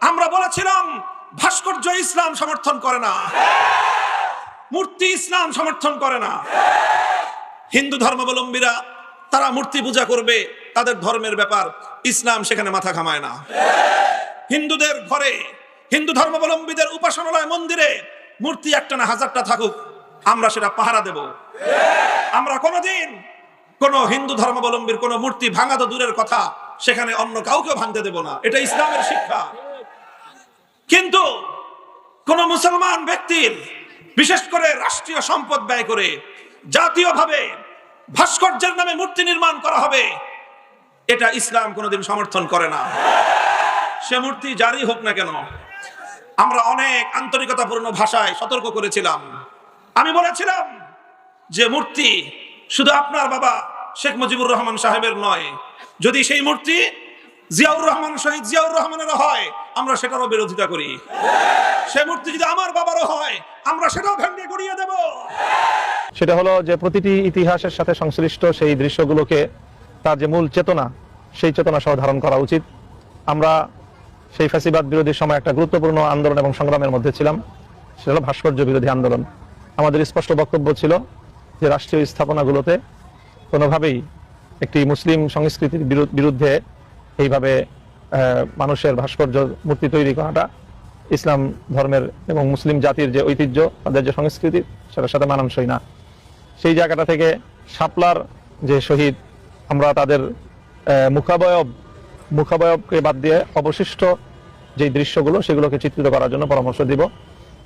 আমরা বলেছিলাম ভাস্কর্য ইসলাম সমর্থন করে না, মূর্তি ইসলাম সমর্থন করে না। হিন্দু ধর্মাবলম্বীরা তারা মূর্তি পূজা করবে, তাদের ধর্মের ব্যাপার, ইসলাম সেখানে মাথা ঘামায় না। হিন্দুদের ঘরে, হিন্দু ধর্মাবলম্বীদের উপাসনালয় মন্দিরে মূর্তি একটা না হাজারটা থাকুক, আমরা সেটা পাহারা দেব। আমরা কোনোদিন কোন হিন্দু ধর্মাবলম্বীর কোন মূর্তি ভাঙা তো দূরের কথা, সেখানে অন্য কাউকে ভাঙতে দেব না, এটা ইসলামের শিক্ষা। কিন্তু কোন মুসলমান ব্যক্তির বিশেষ করে রাষ্ট্রীয় সম্পদ ব্যয় করে জাতীয়ভাবে ভাস্কর্যের নামে মূর্তি নির্মাণ করা হবে, এটা ইসলাম কোনোদিন সমর্থন করে না। সে মূর্তি জারি হোক না কেন। আমরা অনেক আন্তরিকতাপূর্ণ ভাষায় সতর্ক করেছিলাম। আমি বলেছিলাম যে মূর্তি শুধু আপনার বাবা শেখ মুজিবুর রহমান সাহেবের নয়, যদি সেই মূর্তি জিয়াউর রহমান, শহীদ জিয়াউর রহমানেরও হয়, আমরা সেটারও বিরোধিতা করি। সেই মূর্তি যদি আমার বাবারও হয়, আমরা সেটাও ভেঙে গুড়িয়ে দেব। সেটা হলো যে প্রতিটি ইতিহাসের সাথে সংশ্লিষ্ট সেই দৃশ্যগুলোকে তার যে মূল চেতনা, সেই চেতনা সহ ধারণ করা উচিত। আমরা সেই ফ্যাসিবাদ বিরোধীর সময় একটা গুরুত্বপূর্ণ আন্দোলন এবং সংগ্রামের মধ্যে ছিলাম, সেটা হলো ভাস্কর্য বিরোধী আন্দোলন। আমাদের স্পষ্ট বক্তব্য ছিল যে রাষ্ট্রীয় স্থাপনাগুলোতে কোনোভাবেই একটি মুসলিম সংস্কৃতির বিরুদ্ধে এইভাবে মানুষের ভাস্কর্য মূর্তি তৈরি করাটা ইসলাম ধর্মের এবং মুসলিম জাতির যে ঐতিহ্য, তাদের যে সংস্কৃতি, সেটার সাথে মানানসই না। সেই জায়গাটা থেকে শাপলার যে শহীদ, আমরা তাদের মুখাবয়বকে বাদ দিয়ে অবশিষ্ট যে দৃশ্যগুলো, সেগুলোকে চিত্রিত করার জন্য পরামর্শ দিব।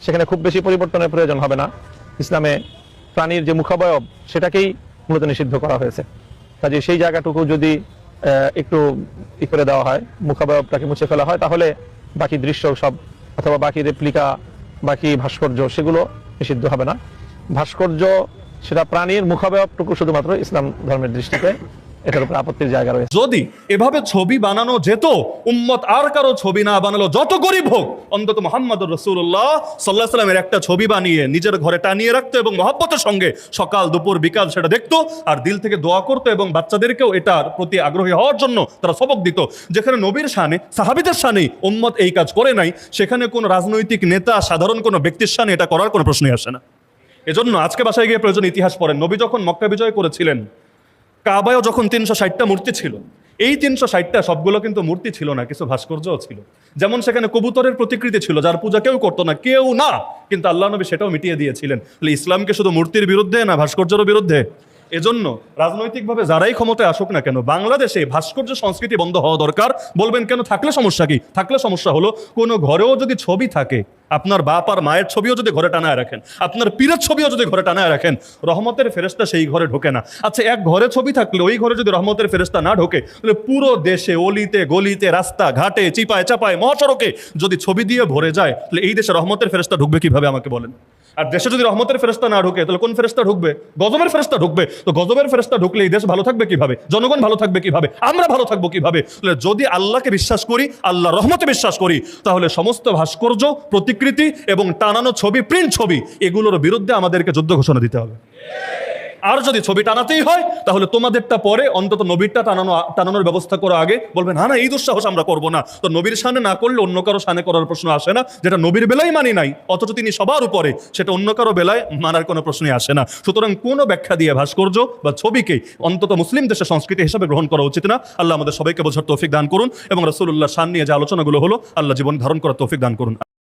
সেখানে খুব বেশি পরিবর্তনের প্রয়োজন হবে না। ইসলামে প্রাণীর যে মুখাবয়ব, সেটাকেই মূলত নিষিদ্ধ করা হয়েছে। কাজে সেই জায়গাটুকু যদি একটু করে দেওয়া হয়, মুখাবয়বটাকে মুছে ফেলা হয়, তাহলে বাকি দৃশ্য সব, অথবা বাকি রেপ্লিকা, বাকি ভাস্কর্য, সেগুলো নিষিদ্ধ হবে না। ভাস্কর্য সেটা প্রাণীর মুখাবয়বটুকু শুধুমাত্র ইসলাম ধর্মের দৃষ্টিতে এটার উপর আপত্তির জায়গা রয়েছে। যদি এভাবে ছবি বানানো যেত, উম্মত আর কারো ছবি না বানালো, যত গরিব হোক, অন্তত মুহাম্মদুর রাসূলুল্লাহ সাল্লাল্লাহু আলাইহি ওয়াসাল্লামের একটা ছবি বানিয়ে নিজের ঘরে টানিয়ে রাখতো এবং মহব্বতের সঙ্গে সকাল দুপুর বিকাল সেটা দেখতো, আর দিল থেকে দোয়া করতো, এবং বাচ্চাদেরকেও এটার প্রতি আগ্রহী হওয়ার জন্য তারা সবক দিত। যেখানে নবীর শানে, সাহাবীদের শানে উম্মত এই কাজ করে নাই, সেখানে কোন রাজনৈতিক নেতা, সাধারণ কোনো ব্যক্তির শানে এটা করার কোনো প্রশ্নই আসে না। এজন্য আজকে বাসায় গিয়ে প্রয়োজন ইতিহাস পড়েন। নবী যখন মক্কা বিজয় করেছিলেন, কাবায়ও যখন 360টা মূর্তি ছিল, এই 360টা সবগুলো কিন্তু মূর্তি ছিল না, কিছু ভাস্কর্যও ছিল। যেমন সেখানে কবুতরের প্রতিকৃতি ছিল, যার পূজা কেউ করতো না, কেউ না, কিন্তু আল্লাহ নবী সেটাও মিটিয়ে দিয়েছিলেন। ইসলামকে শুধু মূর্তির বিরুদ্ধে না, ভাস্কর্যের বিরুদ্ধে। এজন্য রাজনৈতিকভাবে যারাই ক্ষমতায় আসুক না কেন, বাংলাদেশে ভাস্কর্য সংস্কৃতি বন্ধ হওয়া দরকার। বলবেন কেন? থাকলে সমস্যা কি? থাকলে সমস্যা হলো, কোনো ঘরেও যদি ছবি থাকে, আপনার বাপ আর মায়ের ছবিও যদি ঘরে টানায় রাখেন, আপনার পীরের ছবিও যদি ঘরে টানায় রাখেন, রহমতের ফেরেশতা সেই ঘরে ঢোকে না। আচ্ছা, এক ঘরে ছবি থাকলে ওই ঘরে যদি রহমতের ফেরেশতা না ঢোকে, তাহলে পুরো দেশে অলিতে গলিতে, রাস্তা ঘাটে, চিপায় চাপায়, মহাসড়কে যদি ছবি দিয়ে ভরে যায়, তাহলে এই দেশে রহমতের ফেরেশতা ঢুকবে কিভাবে আমাকে বলেন? আর দেশে যদি রহমতের ফেরেশতা না ঢুকে, তাহলে কোন ফেরেশতা ঢুকবে? গজবের ফেরেশতা ঢুকবে। তো গজবের ফেরেশতা ঢুকলে এই দেশ ভালো থাকবে কিভাবে? জনগণ ভালো থাকবে কিভাবে? আমরা ভালো থাকবো কিভাবে? যদি আল্লাহকে বিশ্বাস করি, আল্লাহ রহমতে বিশ্বাস করি, তাহলে সমস্ত ভাস্কর্য, প্রতিকৃতি এবং টানানো ছবি, প্রিন্ট ছবি, এগুলোর বিরুদ্ধে আমাদেরকে যুদ্ধ ঘোষণা দিতে হবে। আর যদি ছবি টানাতেই হয়, তাহলে তোমাদেরটা পরে অন্তত নবীরটা টানানোর ব্যবস্থা করো আগে। বলবেন না, এই দুঃসাহস আমরা করবো না। তো নবীর শানে না করলে অন্য কারো শানে করার প্রশ্ন আসে না। যেটা নবীর বেলায় মানি নাই, অথচ তিনি সবার উপরে, সেটা অন্য কারো বেলায় মানার কোনো প্রশ্নই আসে না। সুতরাং কোনো ব্যাখ্যা দিয়ে ভাস্কর্য বা ছবিকে অন্তত মুসলিম দেশের সংস্কৃতি হিসাবে গ্রহণ করা উচিত না। আল্লাহ আমাদের সবাইকে বোঝার তৌফিক দান করুন, এবং রাসূলুল্লাহর শান নিয়ে যে আলোচনাগুলো হলো, আল্লাহ জীবন ধারণ করার তৌফিক দান করুন।